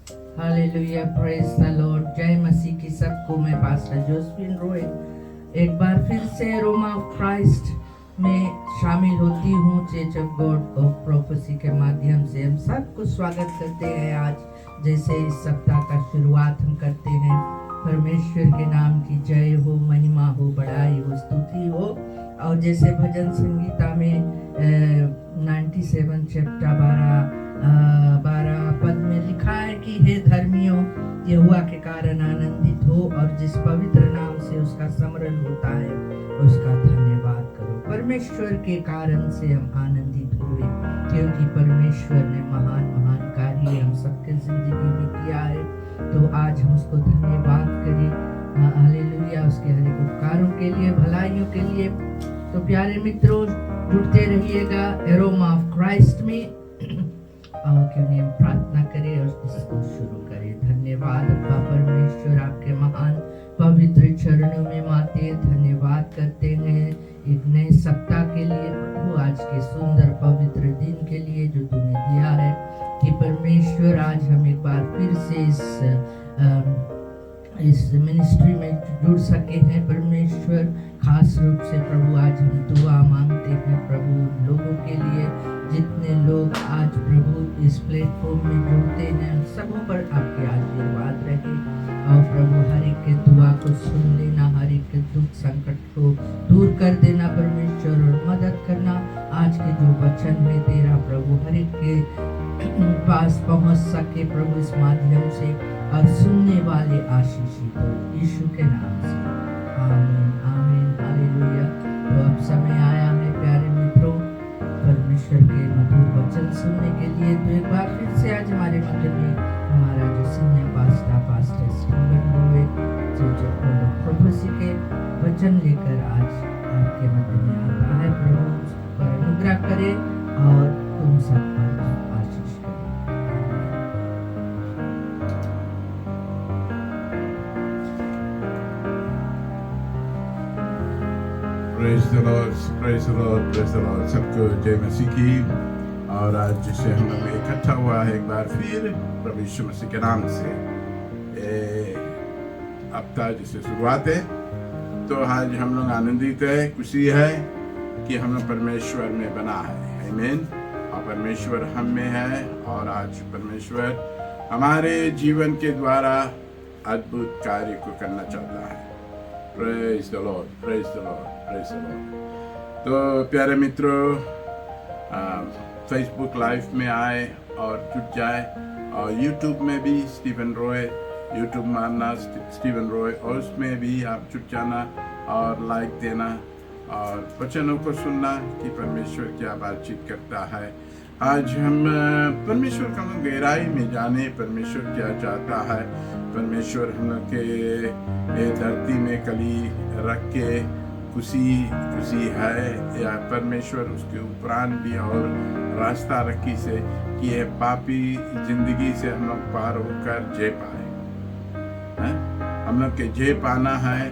Hallelujah, praise the Lord. जय मसीह की सबको। मैं पास्टर जोसेफिन रॉय एक बार फिर से रोम ऑफ क्राइस्ट में शामिल होती हूँ। Church of God of prophecy के माध्यम से हम सबको स्वागत करते हैं। आज जैसे इस सप्ताह का शुरुआत हम करते हैं, परमेश्वर के नाम की जय हो, महिमा हो, बड़ाई हो, स्तुति हो। और जैसे भजन संगीता में 97 चैप्टर 12 पद में लिखा है कि हे धर्मियों, यहोवा के कारण आनंदित हो और जिस पवित्र नाम से उसका स्मरण होता है उसका धन्यवाद करो। परमेश्वर के कारण से हम आनंदित हुए, क्योंकि परमेश्वर ने महान महान कार्य हम सबके जिंदगी में किया है। तो आज हम उसको धन्यवाद करें। हालेलुया, उसके हर एक उपकारों के लिए, भलाइयों के लिए। तो प्यारे मित्रों, जुड़ते रहिएगा एरोम ऑफ क्राइस्ट में। क्यों नहीं हम प्रार्थना करें और इसको शुरू करें। धन्यवाद अब्बा परमेश्वर, आपके महान पवित्र चरणों में माते धन्यवाद करते हैं एक नए सप्ताह के लिए प्रभु, आज के सुंदर पवित्र दिन के लिए जो तूने दिया है। कि परमेश्वर आज हम एक बार फिर से इस मिनिस्ट्री में जुड़ सके हैं। परमेश्वर खास रूप से प्रभु आज हम दुआ मांगते हैं प्रभु लोगों के लिए, जितने लोग आज प्रभु इस प्लेटफॉर्म में जुड़ते हैं उन सबों पर आपके आशीर्वाद रहे। और प्रभु हर एक के दुआ को सुन लेना, हर एक के दुख संकट को दूर कर देना परमेश्वर, और मदद करना। आज के जो वचन है तेरा प्रभु हर एक के पास पहुंच सके प्रभु इस माध्यम से, और सुनने वाले आशीषित हो यीशु के नाम से। आमीन आमीन हालेलुया। तो अब समय आया है प्यारे मित्रों परमेश्वर के मधुर वचन सुनने के लिए। तो एक बार फिर से आज हमारे मध्य में हमारा जो senior pastor Steven Roy prophecy के वचन लेकर आज आपके मध्य में आता है। प्रभु उस पर अनुग्रह करे और तुम सब पर आशीष करे। Praise the Lord, praise the Lord, praise the Lord. सबको जय मसीह की। और आज जिसे हम लोग इकट्ठा हुआ है एक बार फिर प्रभु यीशु मसीह के नाम से, हफ्ता जिसे शुरुआत है। तो आज हम लोग आनंदित है, खुशी है कि हम लोग परमेश्वर में बना है। आमीन। और परमेश्वर हम में है, और आज परमेश्वर हमारे जीवन के द्वारा अद्भुत कार्य को करना चाहता है। Praise the Lord, praise the Lord, praise the Lord. तो प्यारे मित्रों, फेसबुक लाइव में आए और जुट जाए, और यूट्यूब में भी स्टीवन रॉय, यूट्यूब मारना स्टीवन रॉय, और उसमें भी आप जुट जाना और लाइक देना और वचनों को सुनना कि परमेश्वर क्या बातचीत करता है। आज हम परमेश्वर का गहराई में जाने, परमेश्वर क्या चाहता है। परमेश्वर हम लोग के धरती में कली रख के खुशी है, या परमेश्वर उसके उपरांत भी और रास्ता रखी से कि ये पापी जिंदगी से हम लोग पार होकर जय पाए। हम लोग के जय पाना है।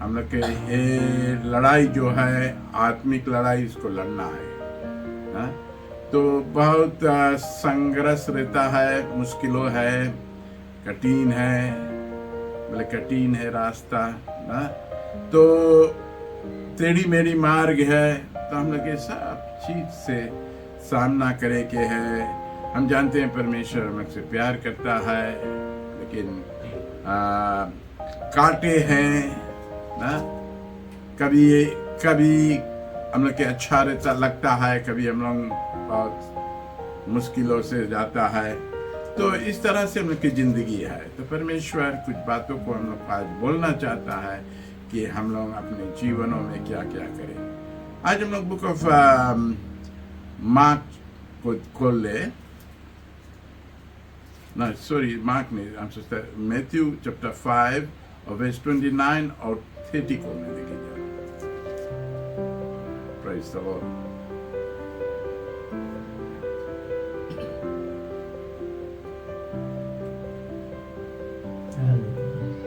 हम लोग के ये लड़ाई जो है आत्मिक लड़ाई, इसको लड़ना है। तो बहुत संघर्ष रहता है, मुश्किलों है, कठिन है, मतलब कठिन है रास्ता ना। तो टेढ़ी मेढ़ी मार्ग है। तो हम लोग ये सब चीज से सामना करे के है। हम जानते हैं परमेश्वर हमसे प्यार करता है, लेकिन कांटे हैं ना। कभी हम लोग के अच्छा रहता लगता है, कभी हम लोग बहुत मुश्किलों से जाता है। तो इस तरह से हम लोग की जिंदगी है। तो परमेश्वर कुछ बातों को हम लोग आज बोलना चाहता है कि हम लोग अपने जीवनों में क्या क्या करें। आज हम लोग बुक ऑफ मार्क को खोल ले, ना सॉरी मार्क नहीं, हम सोचते मैथ्यू चैप्टर 5 और वर्स 29 और 30 को मैं लेके जा रहा हूं। Praise the Lord.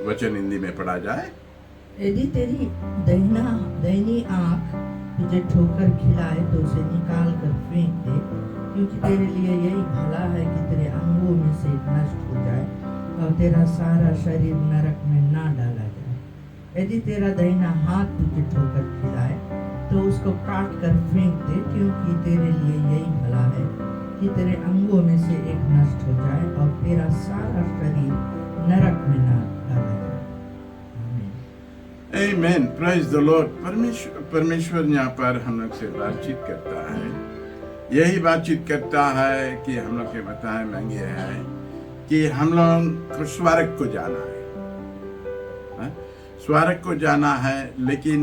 वचन हिंदी में पढ़ा जाए। यदि तेरी दहिनी आंख तुझे ठोकर खिलाए तो उसे निकाल कर फेंक दे, क्योंकि तेरे लिए यही भला है कि तेरे अंगों में से नष्ट हो जाए और तेरा सारा शरीर नरक में ना डाला जाए। यदि तेरा दाहिना हाथ तुझे ठोकर खिलाए तो उसको काट कर फेंक दे, क्योंकि तेरे लिए यही भला है कि तेरे अंगों में से एक नष्ट हो जाए और तेरा सारा शरीर नरक में ना डाला जाए। आमीन। Amen. Praise the Lord. परमेश्वर यहाँ पर हम लोग से बातचीत करता है। यही बातचीत करता है कि हम लोग के बताए मांगे है कि हम लोग को स्वर्ग को जाना है, स्वर्ग को जाना है। लेकिन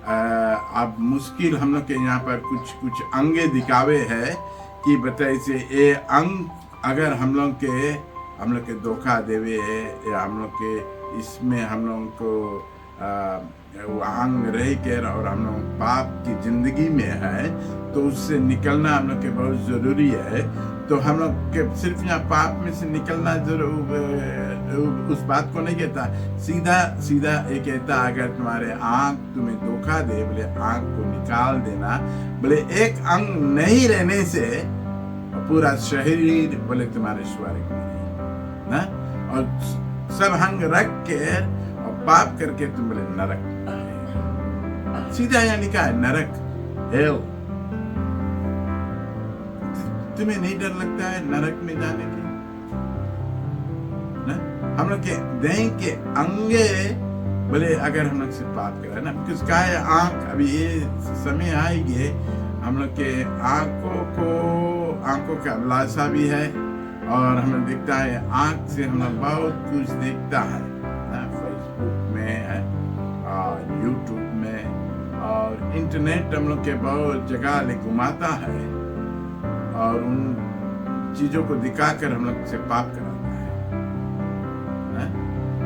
अब मुश्किल हम लोग के यहाँ पर कुछ अंगे दिखावे है कि बताइए से ये अंग अगर हम लोग के धोखा देवे है या हम लोग के इसमें हम लोग को वो अंग रह कर और हम लोग पाप की जिंदगी में है तो उससे निकलना हम लोग के बहुत ज़रूरी है। तो हम लोग के सिर्फ यहाँ पाप में से निकलना जरूर उस बात को नहीं कहता, सीधा ये कहता अगर तुम्हारे आँख तुम्हें धोखा दे बोले आँख को निकाल देना, बोले एक अंग नहीं रहने से पूरा शरीर बोले तुम्हारे स्वर्ग में ना, और सब अंग रख के और पाप करके तुम बोले नरक। सीधा यहाँ लिखा है नरक, हेल। तुम्हें नहीं डर लगता है नरक में जाने की ना? हम लोग के देह के अंगे बोले अगर हम लोग से पाप करें ना, किसका है आंख, अभी ये समय आएगी हम लोग के आंखों का अभिलाषा भी है और हमें दिखता है आंख से हम लोग बहुत कुछ देखता है ना, फेसबुक में और यूट्यूब में और इंटरनेट हम लोग के बहुत जगह ले घुमाता है और उन चीजों को दिखाकर हम लोग से पाप कराता है।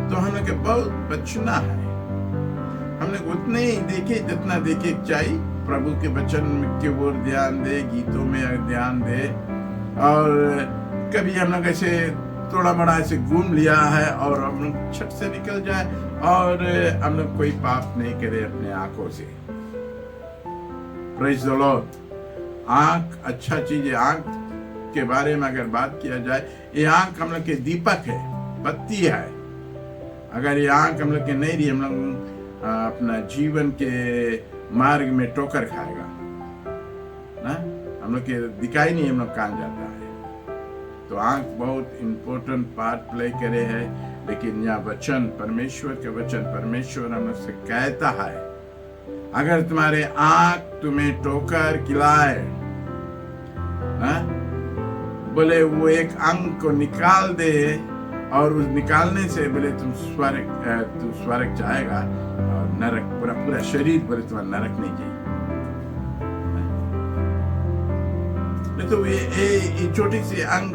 तो हम लोग के बहुत बचना है। हम लोग उतने ही देखे जितना देखे चाहिए, प्रभु के वचन की ओर ध्यान दे, गीतों में ध्यान दे, और कभी हम लोग ऐसे थोड़ा बड़ा ऐसे घूम लिया है और हम लोग छट से निकल जाए और हम लोग कोई पाप नहीं करे अपने आंखों से। Praise the Lord. आंख अच्छा चीज है। आंख के बारे में अगर बात किया जाए, ये आंख हम लोग के दीपक है, बत्ती है। अगर ये आंख हम लोग के नहीं रही, हम लोग अपना जीवन के मार्ग में ठोकर खाएगा ना, हम लोग के दिखाई नहीं हम लोग कहाँ जाता है। तो आंख बहुत इम्पोर्टेंट पार्ट प्ले करे है। लेकिन यहाँ वचन, परमेश्वर के वचन, परमेश्वर हम लोग से कहता है अगर तुम्हारे आंख तुम्हें ठोकर खिलाए बोले वो एक अंग को निकाल दे और उस निकालने से बोले तुम स्वर्ग जाएगा और नरक पूरा शरीर बोले तुम्हारा नरक नहीं जाएगा। तो ये छोटी सी अंग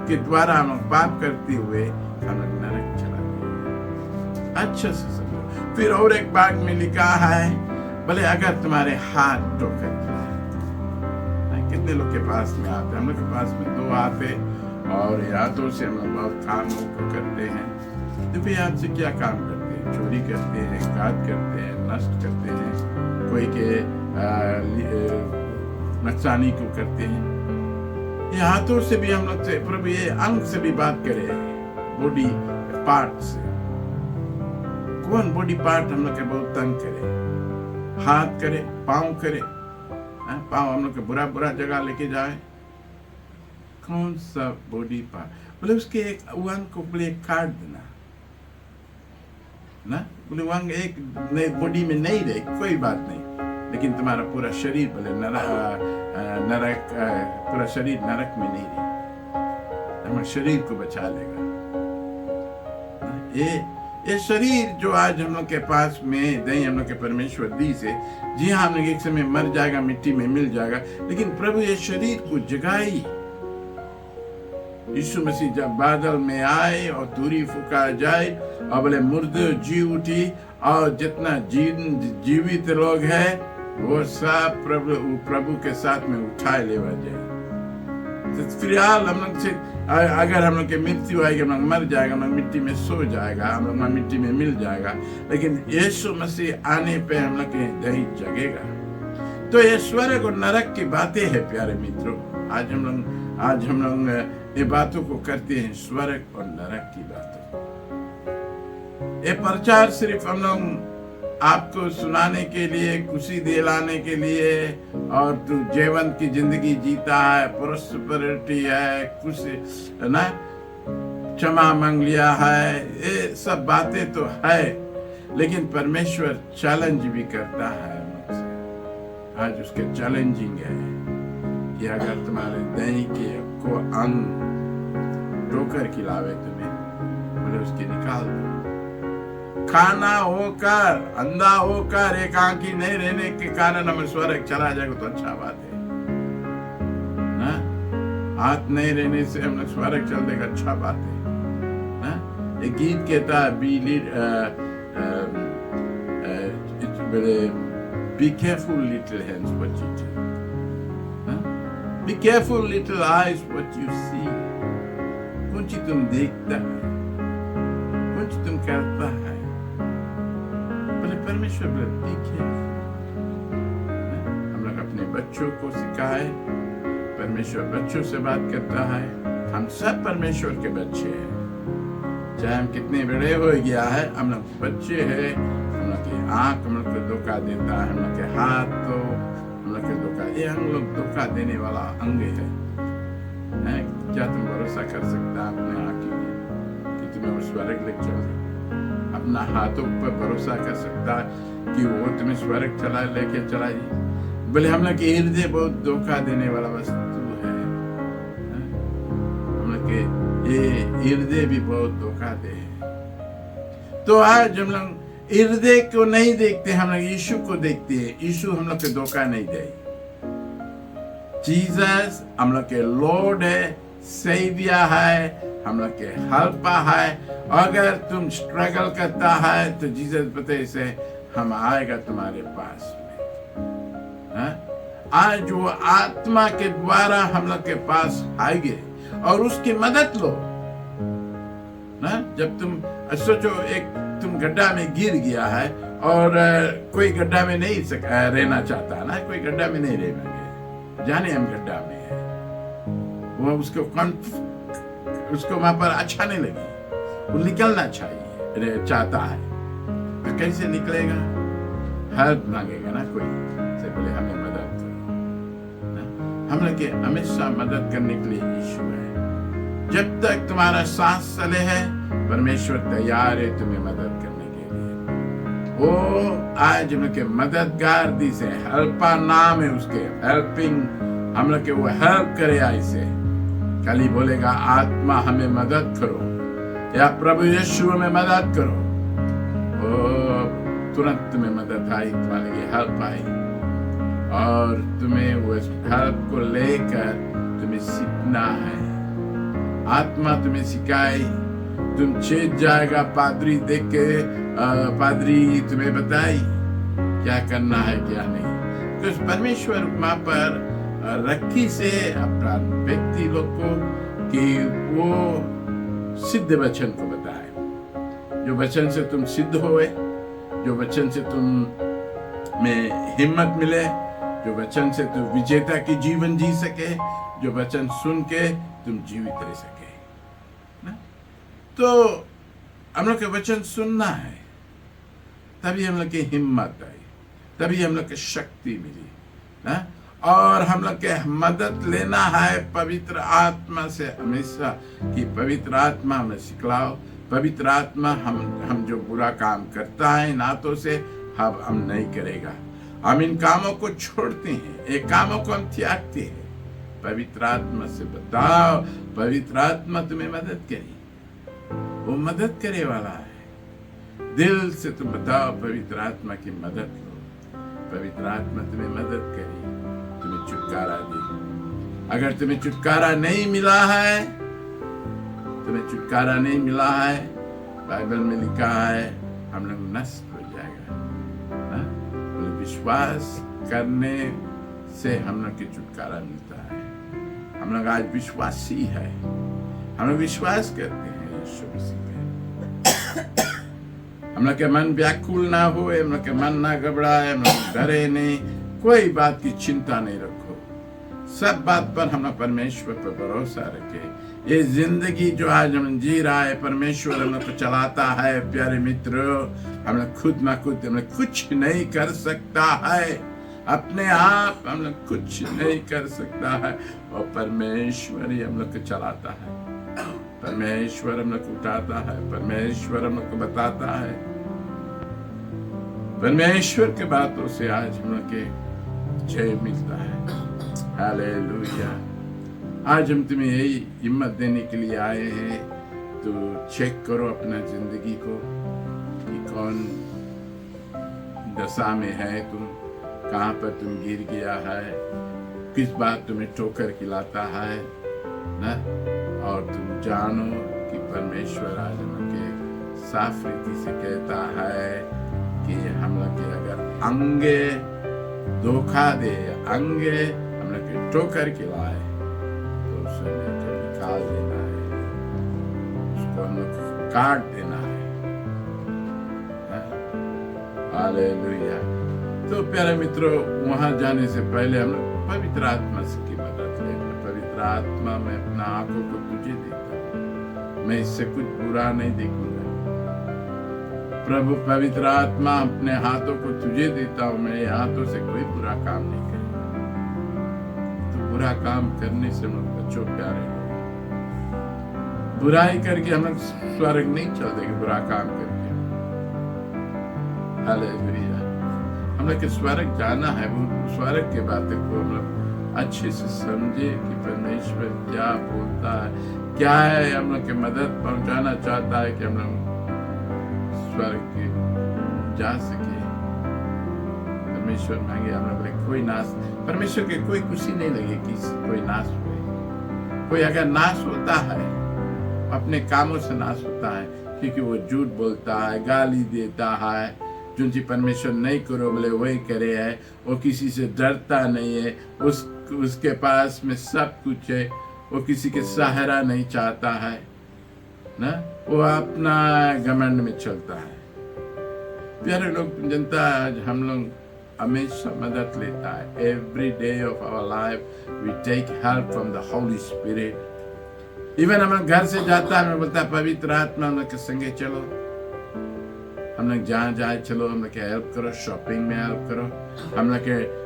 के द्वारा हम पाप करते हुए हम नरक चला गए। अच्छा से समझो। फिर और एक भाग में लिखा है बोले अगर तुम्हारे हाथ ठोकर, कितने लोग के पास में आते, हम लोग के पास में 2 आते और हाथों से हम लोग बहुत कामों को करते हैं। तो फिर हाथ से क्या काम करते हैं? चोरी करते हैं, घात करते हैं, नष्ट करते हैं, कोई के नुकसानी को करते हैं। ये हाथों से भी हम लोग से, प्रभु ये अंग से भी बात करे, बॉडी पार्ट से। कौन बॉडी पार्ट हम लोग के बहुत तंग करे? हाथ करे, पाँव करे, पाँव हम लोग के बुरा जगह लेके जाए। कौन सा बॉडी पार्ट? बोले उसके एक अंग को बोले काट देना ना, बोले अंग एक बॉडी में नहीं रहे कोई बात नहीं, लेकिन तुम्हारा पूरा शरीर बोले नरक पूरा शरीर नरक में नहीं रहे, हमारे शरीर को बचा लेगा। ये शरीर जो आज हम लोग के पास में दही हम लोग के परमेश्वर दी से, जी हाँ हम लोग एक समय मर जाएगा, मिट्टी में मिल जाएगा, लेकिन प्रभु ये शरीर को जगाई। यीशु मसीह जब बादल में आए और धूरी फूका जाए और बोले मुर्दे जी उठी और जितना जीवित लोग है वो सब प्रभु के साथ में उठाए ले जाए। फिलहाल हम लोग से अगर हम लोग की मृत्यु आएगी, हम लोग मर जाएगा, हम लोग मिट्टी में सो जाएगा, हम लोग मिट्टी में मिल जाएगा, लेकिन यीशु मसीह आने पे हम लोग के दही जगेगा। तो ये स्वर्ग और नरक की बातें हैं प्यारे मित्रों। आज हम लोग ये बातों को करते हैं, स्वर्ग और नरक की बातों। ये प्रचार सिर्फ हम लोग आपको सुनाने के लिए, खुशी दिलाने के लिए, और तू जीवन की जिंदगी जीता है, प्रोस्पेरिटी है, खुशी है ना, क्षमा मांग लिया है, ये सब बातें तो है, लेकिन परमेश्वर चैलेंज भी करता है मुझसे। आज उसके चैलेंजिंग है कि अगर तुम्हारे दही के को अंग ठोकर खिलावे तुम्हें, बोले उसकी निकाल दो। खाना होकर, अंधा होकर, एक आंखी नहीं रहने के कारण हमें स्वर्ग चला जाएगा तो अच्छा बात है ना। हाथ नहीं रहने से हम लोग स्वर्ग चल देगा, अच्छा बात है ना। एक गीत कहता है, be careful little hands what you do, be careful little eyes what you see। कुछ तुम देखता है, कुछ तुम करता है, परमेश्वर बी केयरफुल। हम लोग अपने बच्चों को सिखाए, परमेश्वर बच्चों से बात करता है। हम सब परमेश्वर के बच्चे हैं, चाहे हम कितने बड़े हो गया है, हम लोग बच्चे हैं। हम लोग की आंख हम लोग को धोखा देता है, हम लोग के हाथ तो हम लोग के धोखा, ये हम लोग धोखा देने वाला अंग है। क्या तुम भरोसा कर सकता अपने आंख कि तुम्हें उस स्वर्ग ले चल, अपना हाथों पर भरोसा कर सकता कि वो तुम्हें स्वर्ग लेके चलाए? बोले हम लोग के हृदय बहुत धोखा देने वाला वस्तु है। हम लोग के ये हृदय भी बहुत धोखा दे। तो आज हम लोग हृदय को नहीं देखते, हम लोग यीशु को देखते हैं। यीशु हम लोग के धोखा नहीं दे। जीसस हम लोग के लॉर्ड है, सेवियर है, हम लोग के हेल्पर है। अगर तुम स्ट्रगल करता है तो जीसस बताए से हम आएगा तुम्हारे पास में। आज वो आत्मा के द्वारा हम लोग के पास आएंगे और उसकी मदद लो ना। जब तुम सोचो, एक तुम गड्ढा में गिर गया है और कोई गड्ढा में नहीं रहना चाहता ना, कोई गड्ढा में नहीं रहेंगे, जाने हम गड्ढा में है, वो उसको वहां पर अच्छा नहीं लगी, वो निकलना चाहता है, तो कैसे निकलेगा? हेल्प मांगेगा ना कोई से, बोले हमें मदद करो। हम लोग के हमेशा मदद करने के लिए यीशु है। जब तक तुम्हारा सांस चले है, परमेश्वर तैयार है तुम्हें मदद करने के लिए। वो आज हम लोग के मददगार दी से, हेल्पर नाम है उसके, हेल्पिंग, हम लोग के वो हेल्प करे। ऐसे कल ही बोलेगा, आत्मा हमें मदद करो, या प्रभु यीशु हमें मदद करो। तुरंत तुम्हें मदद आई, तुम्हारे लिए हेल्प आई, और तुम्हें वो हेल्प को लेकर तुम्हें सीखना है। आत्मा तुम्हें सिखाए, तुम चेत जाएगा पादरी देख के, पादरी तुम्हें बताई क्या करना है क्या नहीं। तो परमेश्वर वहां पर रखी से अपना व्यक्ति लोग को कि वो सिद्ध वचन को बताए, जो वचन से तुम सिद्ध होए, जो वचन से तुम में हिम्मत मिले, जो वचन से तुम विजेता की जीवन जी सके, जो वचन सुन के तुम जीवित रह सके ना। तो हम लोग के वचन सुनना है, तभी हम लोग की हिम्मत आई, तभी हम लोग की शक्ति मिली ना। और हम लोग के मदद लेना है पवित्र आत्मा से हमेशा, कि पवित्र आत्मा हमें सिखलाओ, पवित्र आत्मा हम जो बुरा काम करता है नातों से हम नहीं करेगा। हम इन कामों को छोड़ते हैं, एक कामों को हम त्यागते हैं। पवित्र आत्मा से बताओ, पवित्र आत्मा तुम्हें मदद करेगी, वो मदद करे वाला है। दिल से तुम बताओ, पवित्र आत्मा की मदद लो, पवित्र आत्मा तुम्हें मदद करेगी, तुम्हें छुटकारा दे। अगर तुम्हें छुटकारा नहीं मिला है, तुम्हें छुटकारा नहीं मिला है, बाइबल में लिखा है हम लोग नष्ट हो जाएगा। विश्वास करने से हम लोग की छुटकारा मिलता है। हम लोग आज विश्वासी है, हम लोग विश्वास करते हैं यीशु मसीह पे। हम लोग के मन व्याकुल ना हुए, हम लोग के मन ना घबराए, हम लोग डरे नहीं, कोई बात की चिंता नहीं रखो। सब बात पर हम लोग परमेश्वर पर भरोसा रखें। ये जिंदगी जो आज हम जी रहा है, परमेश्वर हम लोग को चलाता है। प्यारे मित्रों, हम लोग खुद ना खुद हम लोग कुछ नहीं कर सकता है, अपने आप हम लोग कुछ नहीं कर सकता है, और परमेश्वर ही हम लोग को चलाता है। परमेश्वर हम लोग को उठाता है, परमेश्वर हम लोग को बताता है। परमेश्वर के बातों से आज हम लोग के जय मिलता है। हालेलुया। आज हम तुम्हें यही हिम्मत देने के लिए आए हैं। तो चेक करो अपना जिंदगी को कि कौन दशा में है तुम, कहाँ पर तुम गिर गया है, किस बात तुम्हें ठोकर खिलाता है ना। और तुम जानो कि परमेश्वर आज हम के साफ रीति से कहता है कि हम लोग के अगर अंगे धोखा दे, अंगे हम लोग के ठोकर खिलाए, तो उसे निकाल देना है, उसको हम लोग काट देना है। हालेलुया। तो प्यारे मित्रों, वहां जाने से पहले हम लोग पवित्र आत्मा से की मदद लें। पवित्र आत्मा में अपना आंखों को तुझे देता हूं, मैं इससे कुछ बुरा नहीं देखूंगा। प्रभु पवित्र आत्मा, अपने हाथों को तुझे देता हूं, मेरे हाथों से कोई बुरा काम नहीं करेगा। तो बुरा काम करने से हम लोग बच्चों प्यारे, बुराई करके हम लोग स्वर्ग नहीं चल देंगे। बुरा काम करके हालेलुया। हम लोग के स्वर्ग जाना है, वो स्वर्ग के बातें को हम लोग अच्छे से समझे कि परमेश्वर क्या बोलता है, क्या है हम लोग के मदद पहुंचाना चाहता है कि हम लोग स्वर्ग के जा सके। परमेश्वर मांगे हम लोग कोई नाश, परमेश्वर के कोई खुशी नहीं लगे कि कोई नाश हुए। कोई अगर नाश होता है, अपने कामों से नाश होता है, क्योंकि वो झूठ बोलता है, गाली देता है, जो चीज परमेश्वर नहीं करो बोले वही करे है। वो किसी से डरता नहीं है, उसके पास में सब कुछ है, वो किसी के सहारा नहीं चाहता है ना, वो अपना घमंड में चलता है। प्यारे लोग, जनता, आज हम लोग हमेशा मदद लेता है। Every day of our life we take help from the Holy Spirit. Even हम लोग घर से जाता है, मैं बोलता है पवित्र आत्मा हम लोग के संगे चलो, हम लोग जहाँ जाए चलो, हम लोग के हेल्प करो, शॉपिंग में हेल्प करो, हम लोग के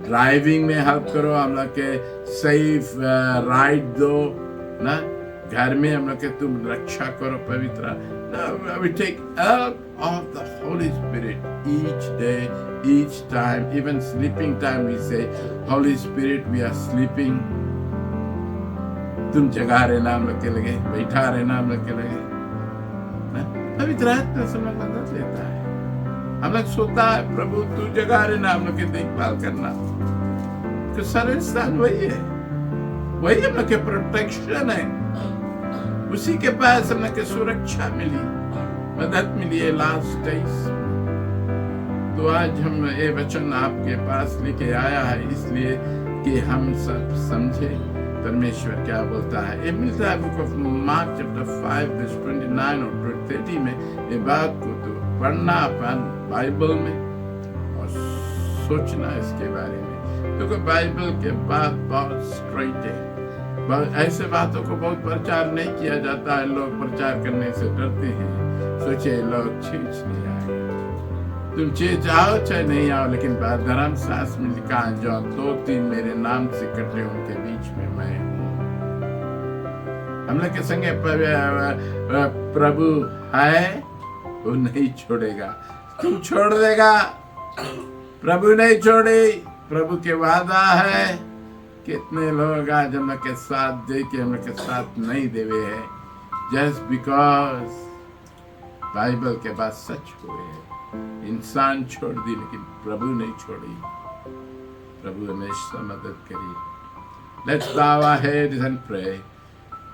ड्राइविंग में हेल्प करो, हम लोग के सेफ राइड दो ना, घर में हम लोग के तुम रक्षा करो पवित्र। We take help of the Holy Spirit each day, each time, even sleeping time we say, Holy Spirit, we are sleeping. तुम जगा रहना हम लोग के लगे, बैठा रहना हम लोग के लगे ना। पवित्र आत्मा से मदद लेता है। हम लोग सोता है, प्रभु तू जगा रहना, हम लोग की देखभाल करना। तो सारे स्थान वही है, वही हम लोग के प्रोटेक्शन है, उसी के पास हम लोग के सुरक्षा मिली, मदद मिली है लास्ट डेज। तो आज हम ये वचन आपके पास लेके आया है, इसलिए कि हम सब समझे परमेश्वर क्या बोलता है। ये मिलता है book of Mark chapter 5 verse 29 और 30 में। ये बात को तो पढ़ना अपन बाइबल में और सोचना इसके बारे में। तो बाइबल के बात बहुत स्ट्रेट है, ऐसे बातों को बहुत प्रचार नहीं किया जाता है। लोग प्रचार करने से डरते हैं, सोचे लोग चीज नहीं आएगा। तुम चीज आओ चाहे नहीं आओ, लेकिन धर्म शास्त्र में लिखा है, जो 2-3 मेरे नाम से इकट्ठे उनके बीच में मैं हूँ। हम लोग के संगे प्रभु है, वो नहीं छोड़ेगा। तुम छोड़ देगा, प्रभु नहीं छोड़े। प्रभु के वादा है। कितने लोग आज हम लोग के साथ दे के हम लोग के साथ नहीं देवे है, जस्ट बिकॉज बाइबल के बाद सच हुए है। इंसान छोड़ दी, लेकिन प्रभु नहीं छोड़ी। प्रभु हमेशा मदद करी। Let's bow our heads and pray.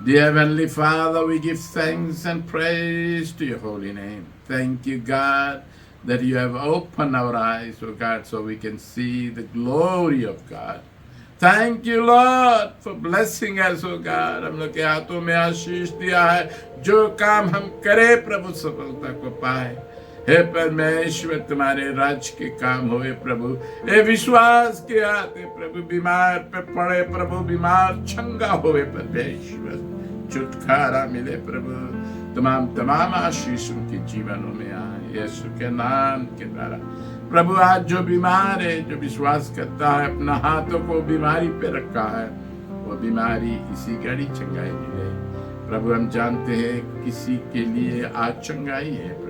Dear Heavenly Father, we give thanks and praise to your holy name. Thank you, God, that you have opened our eyes, oh God, so we can see the glory of God. Thank you, Lord, for blessing us, oh God. हम लोग के हाथों में आशीष दिया है। जो काम हम करें प्रभु सफलता को पाए। हे परमेश्वर तुम्हारे राज्य के काम हुए प्रभु, हे विश्वास के आते प्रभु, बीमार पे पड़े प्रभु, बीमार चंगा हुए परमेश्वर, छुटकारा मिले प्रभु, तमाम आशीष उनके जीवनों में आए यीशु के नाम के द्वारा। प्रभु आज जो बीमार है, जो विश्वास करता है, अपना हाथों को बीमारी पे रखा है, वो बीमारी इसी घड़ी चंगाई मिले प्रभु। हम जानते हैं किसी के लिए आज चंगाई है प्रभु।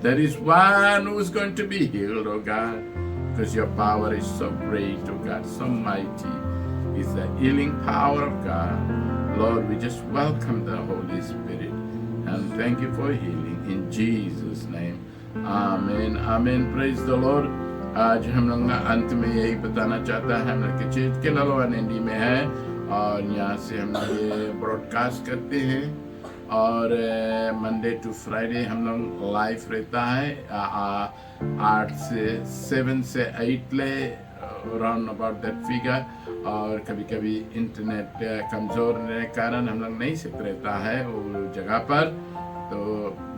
There is one who is going to be healed, oh God, because your power is so great, oh God, so mighty. It's the healing power of God. Lord, we just welcome the Holy Spirit and thank you for healing in Jesus' name. Amen. Amen. Praise the Lord. आज हम लोग अंत में यही बताना चाहता है, हम लोग के चीज के ललवान इंडी में है और यहाँ से हम ये ब्रॉडकास्ट करते हैं और मंडे टू फ्राइडे हम लोग लाइव रहता है 8 से 7 से 8 ले अराउंड अबाउट दैट फिगर। और कभी कभी इंटरनेट कमज़ोर रहने के कारण हम लोग नहीं सकते रहता है वो जगह पर, तो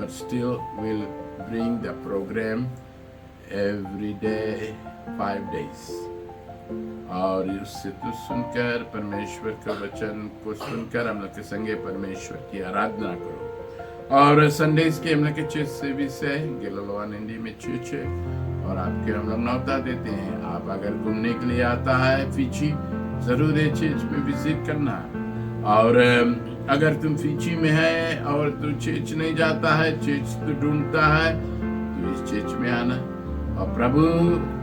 but still will bring the programme every day 5 days। और उससे तो सुनकर परमेश्वर के वचन को सुनकर हम लोग के संगे परमेश्वर की आराधना करो। और संडेज के हम लोग के चर्च सर्विस है गिलोलोवान इंडी में चर्च है और आपके हम लोग न्योता देते हैं। आप अगर घूमने के लिए आता है फिजी, जरूर है चर्च में विजिट करना। और अगर तुम फिजी में है और तू चर्च नहीं जाता है, चर्च तो ढूंढता है, तो इस चर्च में आना। और प्रभु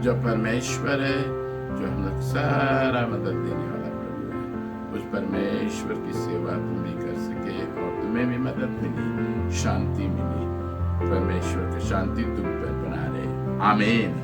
जो परमेश्वर है, जो हम लोग सारा मदद देने वाला प्रभु है, उस परमेश्वर की सेवा तुम भी कर सके और तुम्हें भी मदद मिली, शांति मिली। परमेश्वर की शांति तुम पर बना रहे। आमीन।